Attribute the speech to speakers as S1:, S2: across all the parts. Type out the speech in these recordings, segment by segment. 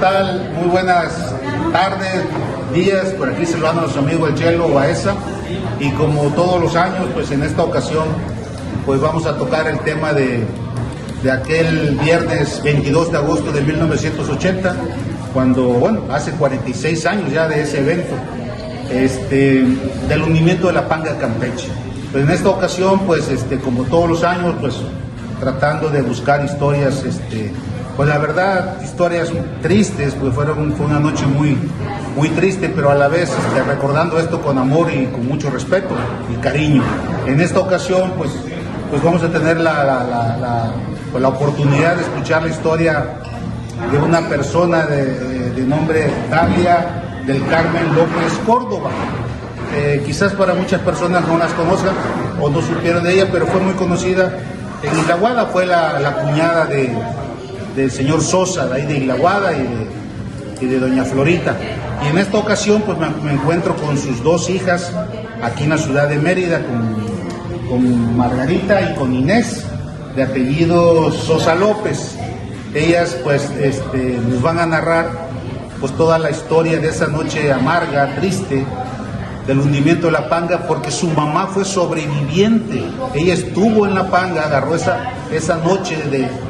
S1: tal? Muy buenas tardes, días. Por aquí saludando a nuestro amigo el Chelo Baeza. Y como todos los años, pues en esta ocasión, pues vamos a tocar el tema de aquel viernes 22 de agosto de 1980, cuando, bueno, hace 46 años ya de ese evento, del hundimiento de la Panga Campeche. Pues en esta ocasión, pues como todos los años, pues tratando de buscar historias, pues la verdad, historias tristes, pues fue una noche muy triste, pero a la vez recordando esto con amor y con mucho respeto y cariño. En esta ocasión, pues vamos a tener la oportunidad de escuchar la historia de una persona de nombre Dalia del Carmen López Córdoba. Quizás para muchas personas no las conozcan o no supieron de ella, pero fue muy conocida en Islahuada. Fue la cuñada del señor Sosa, de ahí de Islahuada, y de doña Florita. Y en esta ocasión pues me encuentro con sus dos hijas aquí en la ciudad de Mérida, con Margarita y con Inés, de apellido Sosa López. Ellas pues nos van a narrar pues toda la historia de esa noche amarga, triste, del hundimiento de la Panga, porque su mamá fue sobreviviente. Ella estuvo en la Panga, agarró esa noche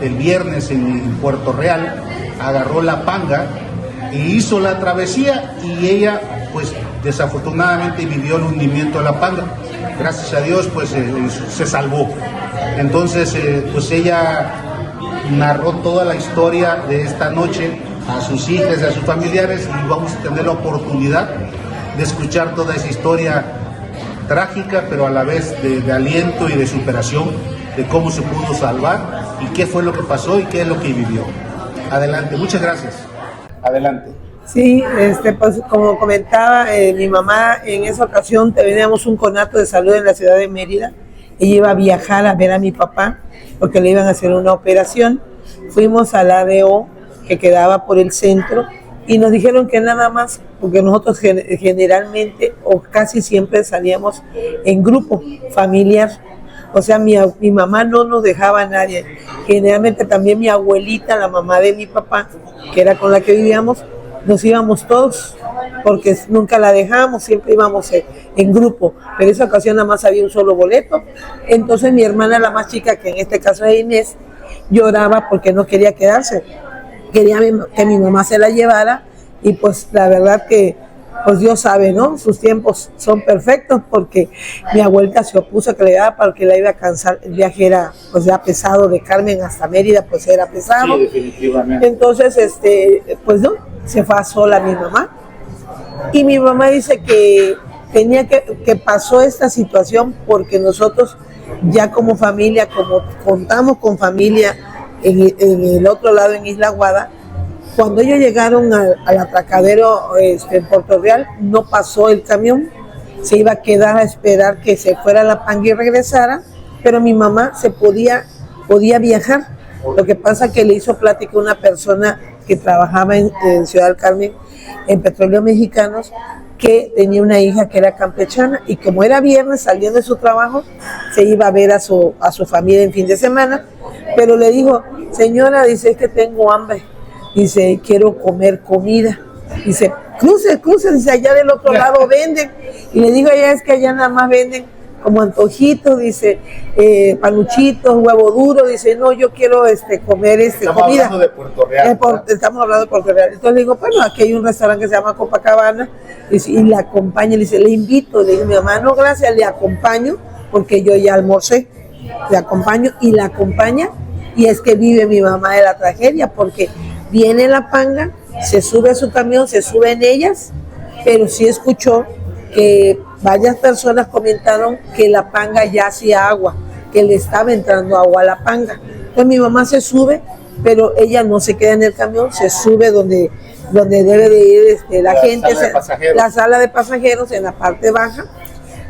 S1: del viernes en Puerto Real, agarró la Panga e hizo la travesía, y ella pues desafortunadamente vivió el hundimiento de la Panga. Gracias a Dios pues se salvó. Entonces pues ella narró toda la historia de esta noche a sus hijas y a sus familiares, y vamos a tener la oportunidad de escuchar toda esa historia trágica, pero a la vez de aliento y de superación, de cómo se pudo salvar y qué fue lo que pasó y qué es lo que vivió. Adelante, muchas gracias. Adelante.
S2: Sí, pues como comentaba, mi mamá en esa ocasión teníamos un conato de salud en la ciudad de Mérida. Ella iba a viajar a ver a mi papá porque le iban a hacer una operación. Fuimos al ADO que quedaba por el centro y nos dijeron que nada más, porque nosotros generalmente o casi siempre salíamos en grupo familiar. O sea, mi mamá no nos dejaba a nadie. Generalmente también mi abuelita, la mamá de mi papá, que era con la que vivíamos, nos íbamos todos, porque nunca la dejábamos, siempre íbamos en grupo. Pero esa ocasión nada más había un solo boleto. Entonces mi hermana, la más chica, que en este caso es Inés, lloraba porque no quería quedarse. Quería que mi mamá se la llevara, y pues la verdad que pues Dios sabe, ¿no? Sus tiempos son perfectos, porque mi abuelita se opuso a que le daba porque la iba a cansar. El viaje era pues ya pesado, de Carmen hasta Mérida pues era pesado.
S1: Sí, definitivamente.
S2: Entonces pues no, se fue sola mi mamá, y mi mamá dice que que pasó esta situación porque nosotros ya como familia, como contamos con familia en el otro lado, en Islahuada, cuando ellos llegaron al atracadero en Puerto Real, no pasó el camión, se iba a quedar a esperar que se fuera la Panga y regresara, pero mi mamá podía viajar. Lo que pasa que le hizo plática una persona que trabajaba en Ciudad del Carmen, en Petróleos Mexicanos, que tenía una hija que era campechana, y como era viernes, saliendo de su trabajo, se iba a ver a su familia en fin de semana, pero le dijo: señora, dice, es que tengo hambre, dice, quiero comer comida, dice, cruce, dice, allá del otro lado venden, y le dijo ella, es que allá nada más venden como antojitos, dice, panuchitos, huevo duro, dice, no, yo quiero comer
S1: Estamos
S2: comida.
S1: hablando de Puerto Real.
S2: Estamos hablando de Puerto Real. Entonces le digo, bueno, aquí hay un restaurante que se llama Copacabana, y la acompaña, le dice, le invito, le digo, mi mamá, no, gracias, le acompaño, porque yo ya almorcé, le acompaño, y la acompaña, y es que vive mi mamá de la tragedia, porque viene la Panga, se sube a su camión, se sube en ellas, pero sí escuchó que varias personas comentaron que la Panga ya hacía agua, que le estaba entrando agua a la Panga. Entonces mi mamá se sube, pero ella no se queda en el camión, se sube donde debe de ir la gente, la sala de pasajeros, en la parte baja.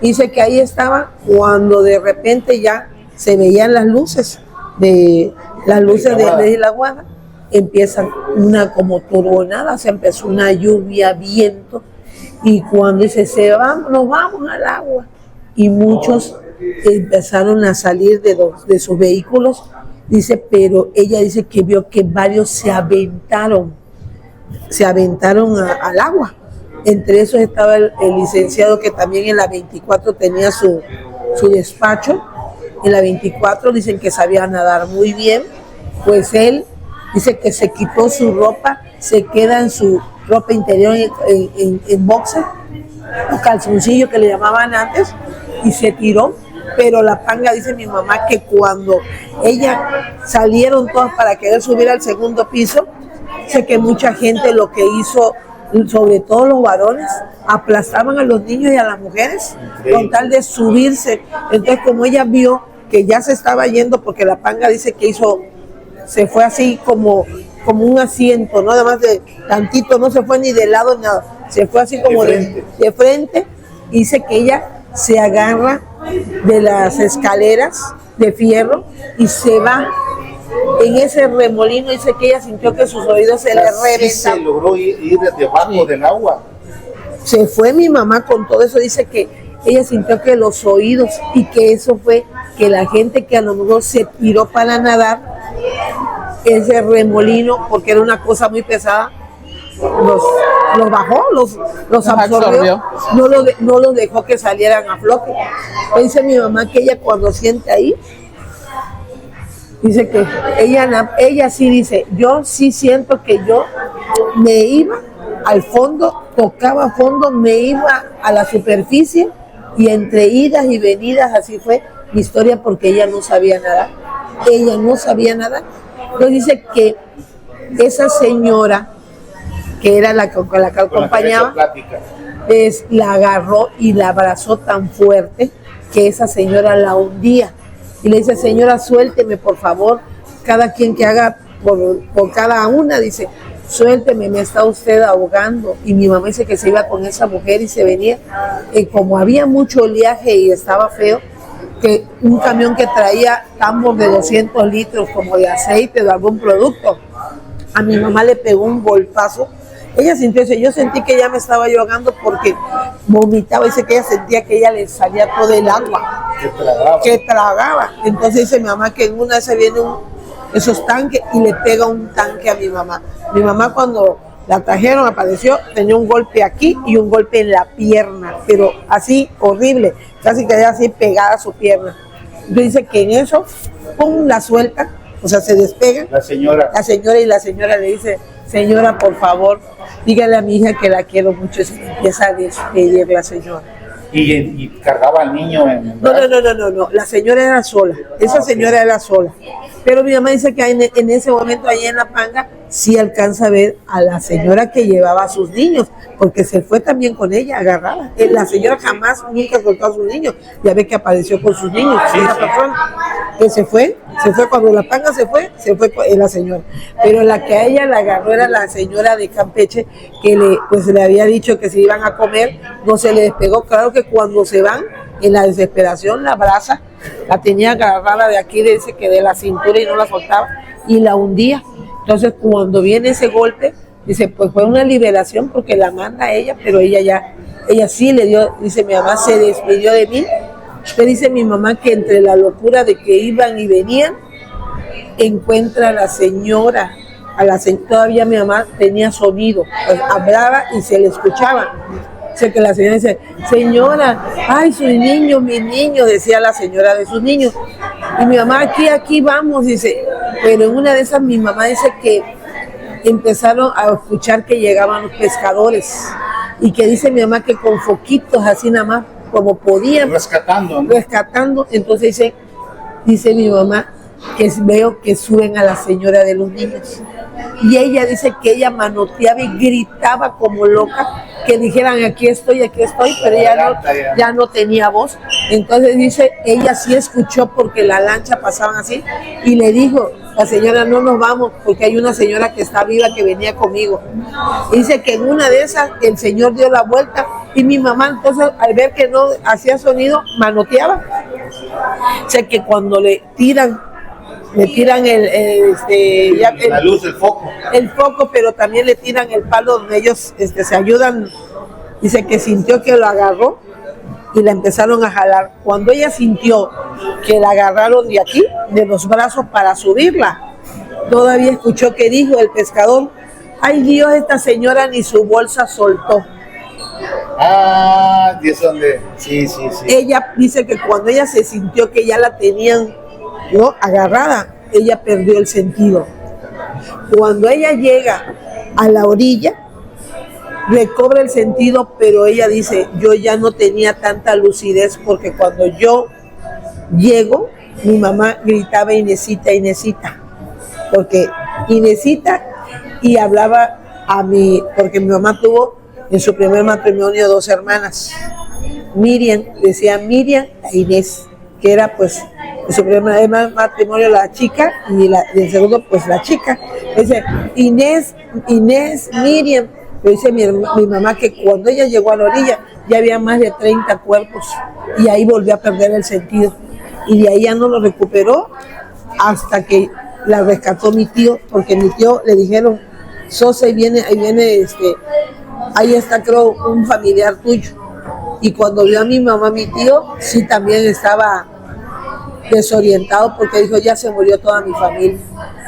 S2: Dice que ahí estaba cuando de repente ya se veían las luces de Islahuada. Empiezan una como turbonada, se empezó una lluvia, viento, y cuando dice, nos vamos al agua, y muchos empezaron a salir de sus vehículos, dice, pero ella dice que vio que varios se aventaron se aventaron al agua. Entre esos estaba el licenciado que también en la 24 tenía su despacho. En la 24 dicen que sabía nadar muy bien, pues él dice que se quitó su ropa, se queda en su ropa interior en boxer, un calzoncillo que le llamaban antes, y se tiró. Pero la panga, dice mi mamá, que cuando ella salieron todas para querer subir al segundo piso, sé que mucha gente lo que hizo, sobre todo los varones, aplastaban a los niños y a las mujeres con tal de subirse. Entonces, como ella vio que ya se estaba yendo, porque la panga dice que se fue así como un asiento, ¿no? Además de tantito, no se fue ni de lado ni nada, se fue así como de frente, y dice que ella se agarra de las escaleras de fierro y se va en ese remolino. Dice que ella sintió que sus oídos se le reventaban.
S1: Sí, se logró ir debajo del agua.
S2: Se fue mi mamá con todo eso. Dice que ella sintió que los oídos, y que eso fue que la gente que a lo mejor se tiró para nadar ese remolino, porque era una cosa muy pesada, los bajó, los absorbió. No los dejó que salieran a flote. Dice mi mamá que ella cuando siente ahí, dice que ella sí dice, yo sí siento que yo me iba al fondo, tocaba fondo, me iba a la superficie, y entre idas y venidas así fue mi historia, porque ella no sabía nadar. Entonces dice que esa señora, que era la con la que acompañaba, la agarró y la abrazó tan fuerte que esa señora la hundía. Y le dice, señora, suélteme, por favor, cada quien que haga por cada una, dice, suélteme, me está usted ahogando. Y mi mamá dice que se iba con esa mujer y se venía. Como había mucho oleaje y estaba feo, que un camión que traía tambos de 200 litros como de aceite, de algún producto, a mi mamá le pegó un golpazo. Ella sintió eso, yo sentí que ella me estaba ahogando porque vomitaba. Dice que ella sentía que ella le salía todo el agua que tragaba. Entonces dice mi mamá que en una vez viene esos tanques y le pega un tanque a mi mamá. Mi mamá, cuando la trajeron, apareció, tenía un golpe aquí y un golpe en la pierna, pero así horrible, casi que así pegada a su pierna. Entonces dice que en eso, pum, la suelta, o sea, se despega la señora, y la señora le dice, señora, por favor, dígale a mi hija que la quiero mucho. Y se empieza a despedir la señora.
S1: ¿Y cargaba al niño en
S2: No, la señora era sola, esa señora era sola. Pero mi mamá dice que en ese momento allá en la panga sí alcanza a ver a la señora que llevaba a sus niños, porque se fue también con ella agarrada. La señora jamás, nunca soltó a sus niños. Ya ve que apareció con sus niños, esa persona que se fue cuando la panga se fue la señora. Pero la que a ella la agarró era la señora de Campeche, que le había dicho que se iban a comer, no se le despegó. Claro que cuando se van, en la desesperación, la abraza, la tenía agarrada de aquí, de la cintura, y no la soltaba, y la hundía. Entonces, cuando viene ese golpe, dice, pues fue una liberación, porque la manda a ella, pero ella sí le dio, dice mi mamá, se despidió de mí. Pero dice mi mamá que entre la locura de que iban y venían, encuentra a la señora, todavía mi mamá tenía sonido, pues hablaba y se le escuchaba. Dice que la señora dice, señora, ay, sus niños, mis niños, decía la señora de sus niños. Y mi mamá, aquí vamos, dice. Pero en una de esas mi mamá dice que empezaron a escuchar que llegaban los pescadores, y que dice mi mamá que con foquitos así nada más, como podían, rescatando. Entonces dice mi mamá que veo que suben a la señora de los niños, y ella dice que ella manoteaba y gritaba como loca, que dijeran aquí estoy, pero ella ya no tenía voz. Entonces dice, ella sí escuchó, porque la lancha pasaban así, y le dijo la señora, no nos vamos, porque hay una señora que está viva que venía conmigo. Y dice que en una de esas el señor dio la vuelta, y mi mamá entonces, al ver que no hacía sonido, manoteaba. O sea que cuando le tiran la luz, el foco, pero también le tiran el palo donde ellos se ayudan. Dice que sintió que lo agarró y la empezaron a jalar. Cuando ella sintió que la agarraron de aquí, de los brazos, para subirla, todavía escuchó que dijo el pescador, Ay Dios, esta señora ni su bolsa soltó.
S1: Ah, y es donde, sí.
S2: Ella dice que cuando ella se sintió que ya la tenían, ¿no?, agarrada, ella perdió el sentido. Cuando ella llega a la orilla, recobra el sentido, pero ella dice, yo ya no tenía tanta lucidez porque cuando yo llego, mi mamá gritaba Inesita, Inesita, porque Inesita, y hablaba a mí, porque mi mamá tuvo en su primer matrimonio 2 hermanas. Miriam, decía Miriam a Inés, que era pues en su primer matrimonio la chica y el segundo pues la chica. Dice Inés, Miriam. Pero dice mi mamá que cuando ella llegó a la orilla ya había más de 30 cuerpos y ahí volvió a perder el sentido. Y de ahí ya no lo recuperó hasta que la rescató mi tío, porque mi tío le dijeron, Sosa, ahí viene, ahí está creo un familiar tuyo. Y cuando vio a mi mamá, mi tío, sí también estaba desorientado porque dijo, ya se murió toda mi familia.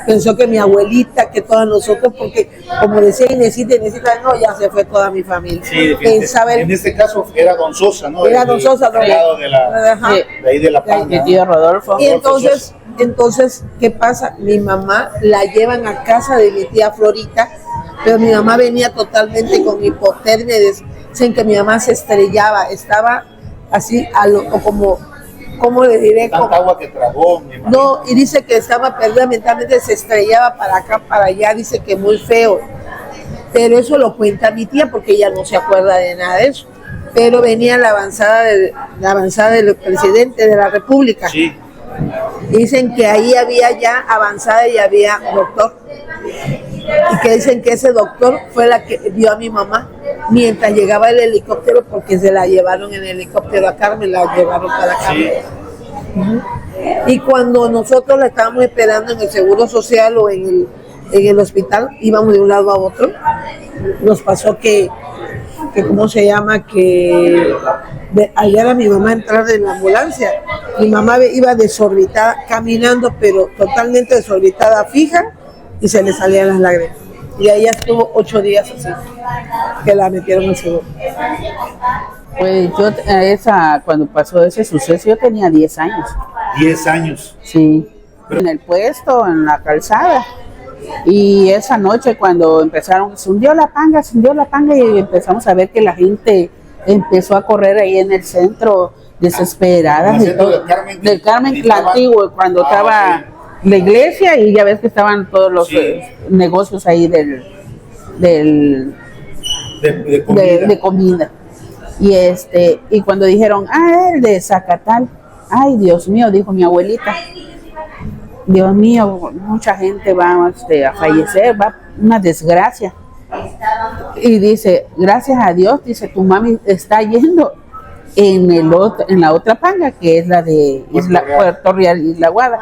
S2: Pensó que mi abuelita, que todos nosotros, porque como decía Inesita, no, ya se fue toda mi familia.
S1: Sí, en este caso era don Sosa, ¿no?
S2: Era don Sosa,
S1: de ahí de la Panga.
S3: Mi tío Rodolfo.
S2: Y entonces, ¿qué pasa? Mi mamá la llevan a casa de mi tía Florita, pero mi mamá venía totalmente con hipotermia, dicen que mi mamá se estrellaba, estaba así, ¿cómo le diré?
S1: Tanta agua que tragó, mi mamá.
S2: No, y dice que estaba perdida mentalmente, se estrellaba para acá, para allá, dice que muy feo. Pero eso lo cuenta mi tía porque ella no se acuerda de nada de eso. Pero venía la avanzada del presidente de la República.
S1: Sí.
S2: Dicen que ahí había ya avanzada y había doctor. Y que dicen que ese doctor fue la que vio a mi mamá mientras llegaba el helicóptero, porque se la llevaron en el helicóptero a Carmen, la llevaron para Carmen. Sí. Y cuando nosotros la estábamos esperando en el Seguro Social o en el hospital, íbamos de un lado a otro, nos pasó que ¿cómo se llama? Que ayer a mi mamá entrar en la ambulancia, mi mamá iba desorbitada, caminando, pero totalmente desorbitada, fija, y se le salían las lágrimas. Y ahí estuvo 8 días así, que la metieron al seguro.
S3: Pues yo, cuando pasó ese suceso, yo tenía 10 años.
S1: 10 años.
S3: Sí, en el puesto, en la calzada. Y esa noche cuando empezaron, se hundió la panga, y empezamos a ver que la gente empezó a correr ahí en el centro, desesperada. Del Carmen, la antigua, cuando estaba la iglesia, y ya ves que estaban todos los negocios ahí de comida. Y cuando dijeron, el de Zacatal, ay Dios mío, dijo mi abuelita, Dios mío, mucha gente va a fallecer, va una desgracia. Y dice, gracias a Dios, dice, tu mami está yendo en la otra panga, que es la de Puerto Real, Isla Guada.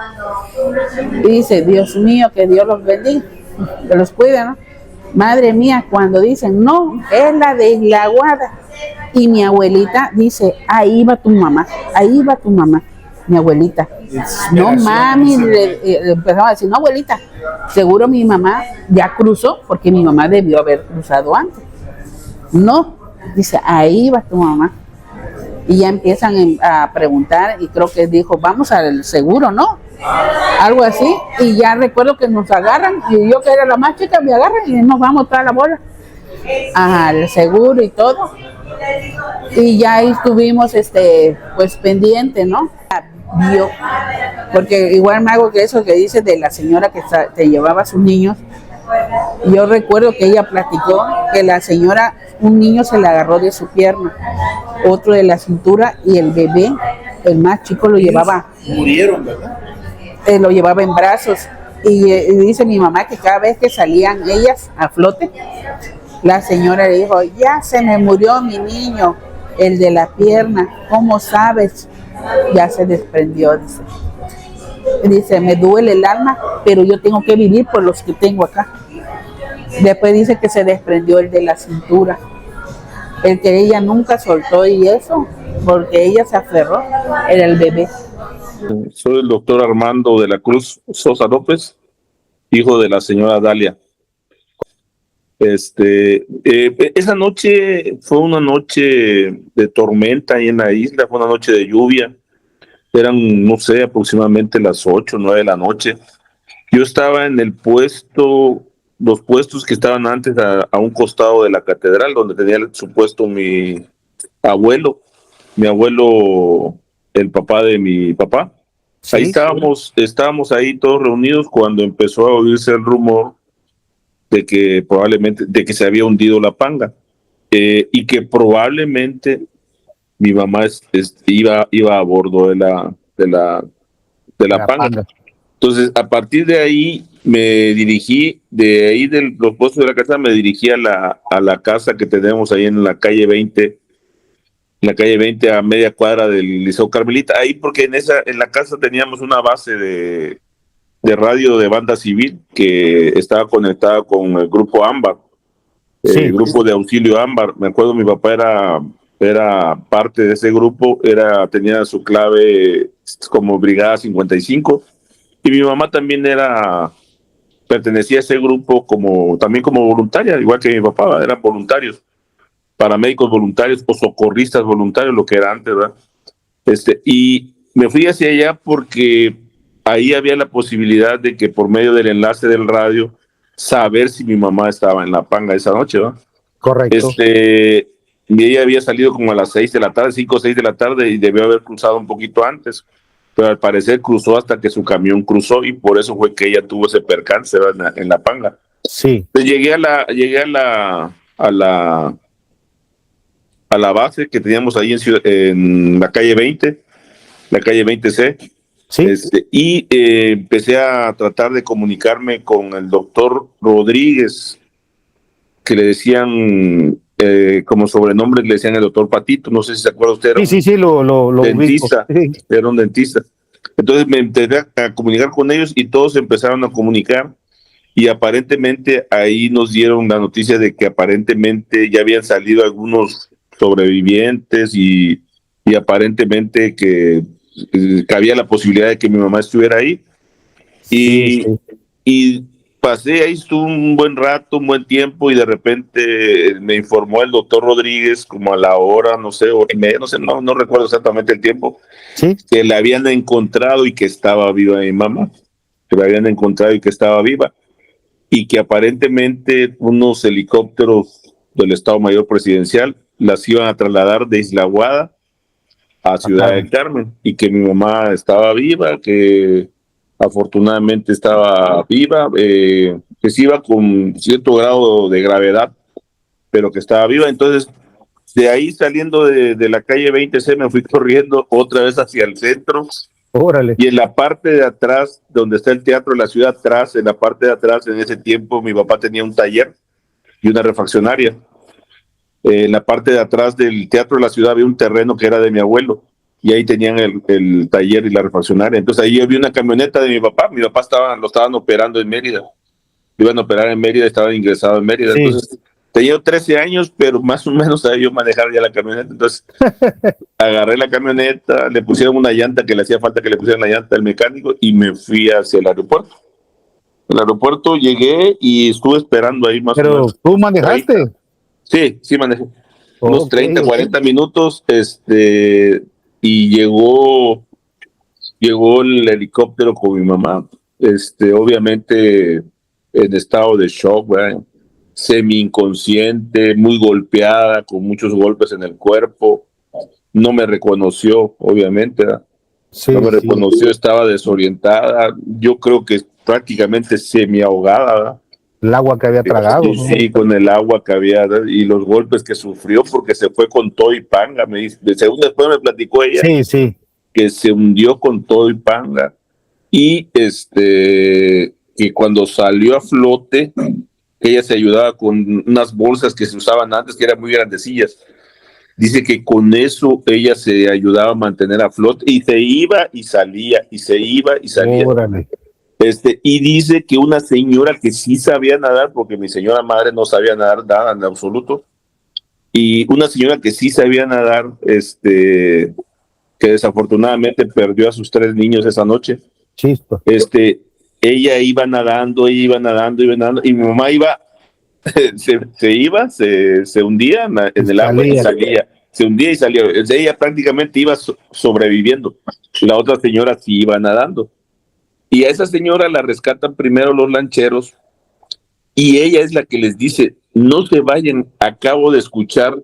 S3: Y dice, Dios mío, que Dios los bendiga, que los cuide, ¿no? Madre mía, cuando dicen, no, es la de Isla Guada. Y mi abuelita dice, ahí va tu mamá, mi abuelita. No, mami, le empezaba a decir, no, abuelita, seguro mi mamá ya cruzó, porque mi mamá debió haber cruzado antes. No, dice, ahí va tu mamá. Y ya empiezan a preguntar, y creo que dijo, vamos al seguro, ¿no? Algo así, y ya recuerdo que nos agarran, y yo que era la más chica, me agarran y nos vamos toda la bola al seguro y todo. Y ya ahí estuvimos pues pendiente, ¿no? Vio, porque igual me hago que eso que dice de la señora que te llevaba a sus niños. Yo recuerdo que ella platicó que la señora, un niño se le agarró de su pierna, otro de la cintura, y el bebé, el más chico, lo llevaba.
S1: Murieron, ¿verdad?
S3: Lo llevaba en brazos. Y dice mi mamá que cada vez que salían ellas a flote, la señora le dijo, ya se me murió mi niño, el de la pierna, ¿cómo sabes? Ya se desprendió, dice. Dice, me duele el alma, pero yo tengo que vivir por los que tengo acá. Después dice que se desprendió el de la cintura, el que ella nunca soltó, y eso, porque ella se aferró, era el bebé.
S4: Soy el doctor Armando de la Cruz Sosa López, hijo de la señora Dalia. Esa noche fue una noche de tormenta ahí en la isla, fue una noche de lluvia. Eran, no sé, aproximadamente las 8 o 9 de la noche. Yo estaba en el puesto, los puestos que estaban antes a un costado de la catedral, donde tenía su puesto abuelo, mi abuelo, el papá de mi papá. Ahí estábamos ahí todos reunidos cuando empezó a oírse el rumor de que se había hundido la panga, y que probablemente mi mamá iba a bordo de la panga. Entonces, a partir de ahí me dirigí, de ahí de los puestos de la casa, me dirigí a la casa que tenemos ahí en la calle 20, a media cuadra del Liceo Carmelita. Ahí porque en la casa teníamos una base de radio de banda civil que estaba conectada con el grupo Ámbar, el grupo de auxilio Ámbar. Me acuerdo, mi papá era parte de ese grupo, tenía su clave como Brigada 55, y mi mamá también pertenecía a ese grupo también como voluntaria, igual que mi papá, eran voluntarios, paramédicos voluntarios o socorristas voluntarios, lo que era antes, ¿verdad? Y me fui hacia allá porque ahí había la posibilidad de que por medio del enlace del radio saber si mi mamá estaba en la panga esa noche, ¿va?
S5: Correcto.
S4: Y ella había salido como a las 6 de la tarde, 5 o 6 de la tarde, y debió haber cruzado un poquito antes, pero al parecer cruzó hasta que su camión cruzó, y por eso fue que ella tuvo ese percance, ¿va? En la panga.
S5: Sí.
S4: Entonces llegué a la base que teníamos ahí en la calle 20, la calle 20C.
S5: Sí.
S4: Y empecé a tratar de comunicarme con el doctor Rodríguez, que le decían, como sobrenombre, le decían el doctor Patito. No sé si se acuerda usted.
S5: Sí, lo
S4: dentista.
S5: Sí.
S4: Era un dentista. Entonces me empecé a comunicar con ellos y todos empezaron a comunicar. Y aparentemente ahí nos dieron la noticia de que aparentemente ya habían salido algunos sobrevivientes y aparentemente que había la posibilidad de que mi mamá estuviera ahí. Y pasé ahí, estuve un buen rato, un buen tiempo, y de repente me informó el doctor Rodríguez como a la hora, no sé, hora y media, no recuerdo exactamente el tiempo, que la habían encontrado y que estaba viva mi mamá, que la habían encontrado y que estaba viva, y que aparentemente unos helicópteros del Estado Mayor Presidencial las iban a trasladar de Isla Aguada a Ciudad del Carmen, y que mi mamá estaba viva, que afortunadamente estaba viva, que se iba con cierto grado de gravedad, pero que estaba viva. Entonces, de ahí saliendo de la calle 20C, me fui corriendo otra vez hacia el centro.
S5: Órale.
S4: Y en la parte de atrás, donde está el Teatro de la Ciudad, atrás, en la parte de atrás, en ese tiempo, mi papá tenía un taller y una refaccionaria. En la parte de atrás del Teatro de la Ciudad había un terreno que era de mi abuelo, y ahí tenían el taller y la refaccionaria. Entonces ahí había una camioneta de mi papá lo estaban operando en Mérida, lo iban a operar en Mérida, estaban ingresados en Mérida. Sí. Entonces tenía 13 años, pero más o menos sabía yo manejar ya la camioneta. Entonces agarré la camioneta, le pusieron una llanta que le hacía falta que le pusieran la llanta al mecánico, y me fui hacia el aeropuerto. El aeropuerto llegué y estuve esperando ahí más o menos.
S5: ¿Pero tú manejaste?
S4: Sí, manejé. Unos 30, 40 minutos, y llegó el helicóptero con mi mamá, obviamente en estado de shock, ¿verdad? Semi inconsciente, muy golpeada, con muchos golpes en el cuerpo. No me reconoció, obviamente, ¿verdad? No me reconoció, estaba desorientada. Yo creo que prácticamente semi ahogada, ¿verdad?
S5: El agua que había tragado.
S4: Sí, con el agua que había, y los golpes que sufrió, porque se fue con todo y panga, me dice. Según después me platicó ella, que se hundió con todo y panga, y que cuando salió a flote, ella se ayudaba con unas bolsas que se usaban antes, que eran muy grandecillas. Dice que con eso ella se ayudaba a mantener a flote, y se iba y salía, y se iba y salía.
S5: Órale.
S4: Y dice que una señora que sí sabía nadar, porque mi señora madre no sabía nadar nada en absoluto, y una señora que sí sabía nadar, que desafortunadamente perdió a sus 3 niños esa noche.
S5: Chispa.
S4: Ella iba nadando, y mi mamá iba se iba, se hundía en el agua y salía. Se hundía y salía. Ella prácticamente iba sobreviviendo. La otra señora sí iba nadando. Y a esa señora la rescatan primero los lancheros y ella es la que les dice, no se vayan, acabo de escuchar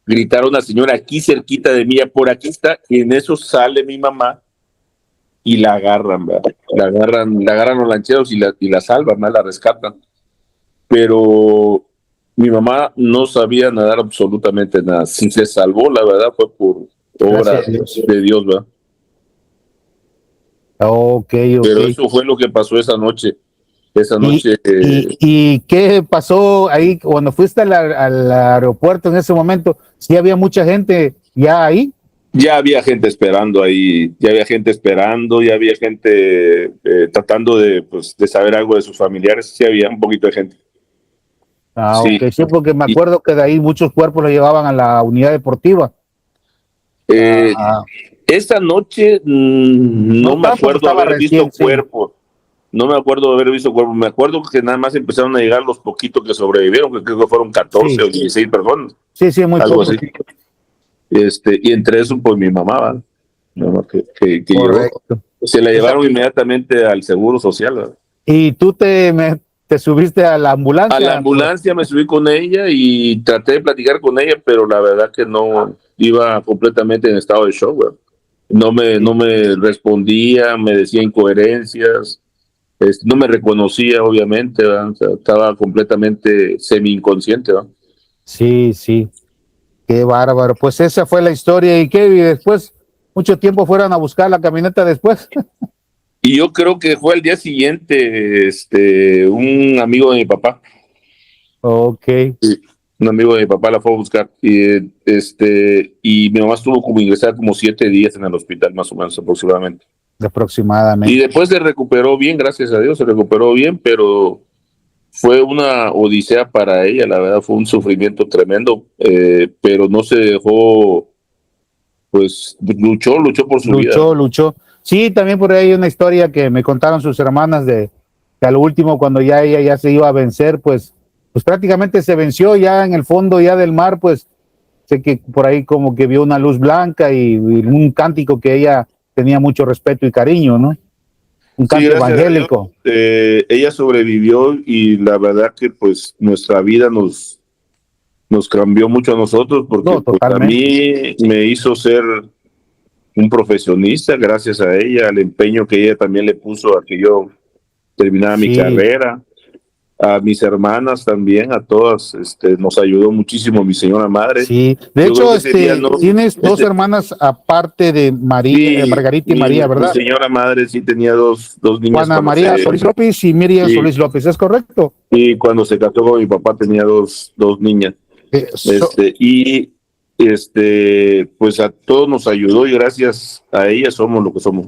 S4: gritar a una señora aquí cerquita de mí, por aquí está, y en eso sale mi mamá y la agarran, ¿verdad? La agarran los lancheros y la salvan, ¿verdad? La rescatan. Pero mi mamá no sabía nadar absolutamente nada. Si se salvó, la verdad, fue por obra de Dios, ¿verdad?
S5: Ok.
S4: Pero eso fue lo que pasó esa noche.
S5: ¿Y qué pasó ahí cuando fuiste al aeropuerto en ese momento? ¿Sí había mucha gente ya ahí?
S4: Ya había gente esperando ahí, ya había gente tratando de saber algo de sus familiares. Sí había un poquito de gente.
S5: Sí. Ok, sí, porque me acuerdo que de ahí muchos cuerpos lo llevaban a la unidad deportiva.
S4: Esta noche no me acuerdo haber visto cuerpos. No me acuerdo de haber visto cuerpos. Me acuerdo que nada más empezaron a llegar los poquitos que sobrevivieron, que creo que fueron 14 o 16 personas.
S5: Sí, muy
S4: algo
S5: poco.
S4: Así. Y entre eso, pues mi mamá, ¿no? que llegó. Se la llevaron inmediatamente al Seguro Social, ¿verdad?
S5: ¿Y tú te subiste a la ambulancia?
S4: A la ambulancia me subí con ella y traté de platicar con ella, pero la verdad que no, iba completamente en estado de shock, ¿verdad? No me respondía, me decía incoherencias, no me reconocía, obviamente, ¿verdad? O sea, estaba completamente semi-inconsciente, ¿verdad?
S5: Sí. Qué bárbaro. Pues esa fue la historia. ¿Y qué? Y después, mucho tiempo fueron a buscar la camioneta después.
S4: Y yo creo que fue al día siguiente, un amigo de mi papá.
S5: Ok.
S4: Sí, un amigo de mi papá la fue a buscar. Y mi mamá estuvo como ingresada como 7 días en el hospital, más o menos, aproximadamente. Y después se recuperó bien, gracias a Dios, se recuperó bien, pero fue una odisea para ella, la verdad, fue un sufrimiento tremendo, pero no se dejó, pues luchó por su vida.
S5: Luchó. Sí, también por ahí hay una historia que me contaron sus hermanas de que al último, cuando ya ella ya se iba a vencer, pues prácticamente se venció ya en el fondo ya del mar, pues sé que por ahí como que vio una luz blanca y un cántico que ella tenía mucho respeto y cariño, ¿no? Un canto evangélico.
S4: Ella sobrevivió y la verdad que pues nuestra vida nos cambió mucho a nosotros porque pues, a mí me hizo ser un profesionista gracias a ella, al empeño que ella también le puso a que yo terminara mi carrera, a mis hermanas también, a todas, nos ayudó muchísimo mi señora madre.
S5: Sí, de hecho, tienes dos hermanas aparte de María,
S4: sí,
S5: Margarita y María, ¿verdad?
S4: Mi señora madre sí tenía dos niñas.
S5: Juana María Solís López y Miriam Solís López, ¿es correcto?
S4: Y cuando se casó con mi papá tenía dos niñas. Pues a todos nos ayudó y gracias a ella somos lo que somos.